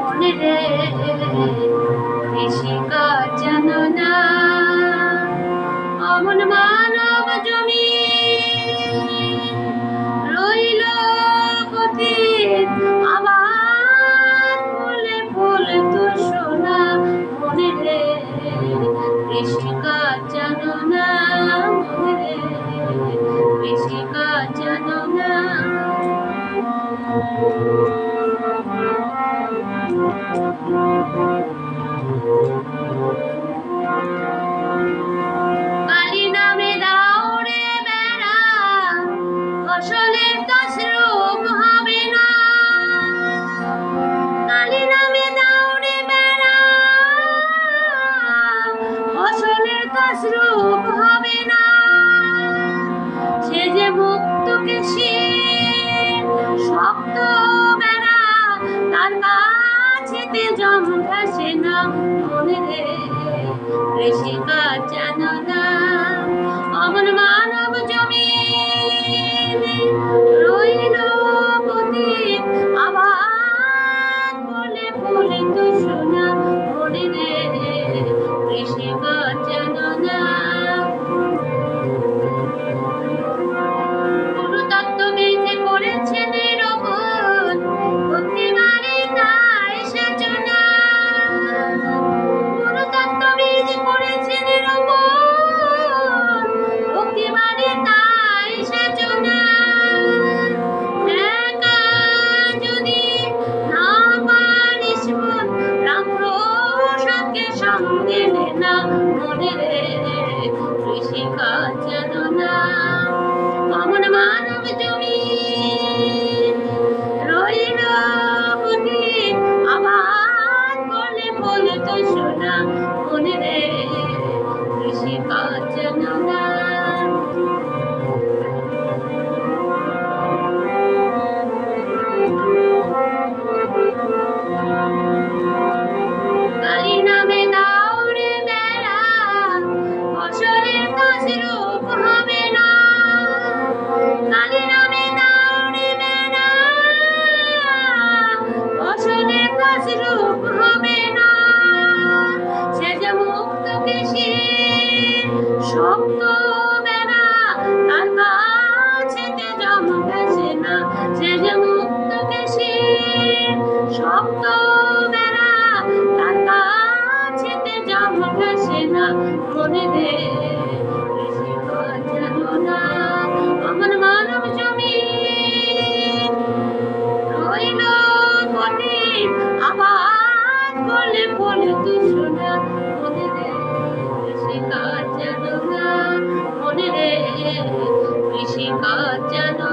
মনে রে কৃষিকাজ জানো না, অমন মানব জমি রইল পতিত, আবার ফুলে ফুল তো সোনা। মনে রে কৃষিকাজ জানো না, মনে রে কৃষিকাজ জানো না। কালী নামে দাউড়ে বেড়া, ফসলের তসরূপ হবে না। কালী নামে দাউড়ে বেড়া, ফসলের তসরূপ হবে না। সে যে মুক্ত কেশী শক্ত বেড়া, তার কাছেতে জম ঘাসে না। মনে রে কৃষিকাজ জানো না, অমন মানব জমি রইল পতিত, আবার ফুলে ফুলে তো সোনা। মনে রে কৃষিকাজ জানো না। পুরুতত্ত্ববিদ করেছেন রোপণ, প্রতিবারে তাই সাজনা। পুরুতত্ত্ববিদ করেছেন রোপণ, প্রতিবারে তাই সাজনা। একা যদি না পারিস মন, রাম প্রসাদকে সঙ্গে নে না। মনে রে কৃষিকাজ জানো না, অমন মানব জমি রইল পতিত, আবার ফুলে ফুলে তো সোনা। মনে রে কৃষিকাজ জানো না। কালী নামে দাউড়ে বেড়া, ফসলের তসরূপ হবে না। কালী নামে দাউড়ে বেড়া, ফসলের তসরূপ হবে না। সে যে মুক্ত কেশী শক্ত বেড়া, তার কাছেতে জম ঘাসে না। সে যে মুক্ত কেশী শক্ত বেড়া, তার কাছেতে জম ঘাসে না। মনে রে কৃষিকাজ জানো না, অমন মানব জমি রইল পতিত, আবার ফুলে ফুলে তো সোনা। মনে রে কৃষিকাজ জানো না, মনে রে কৃষিকাজ জানো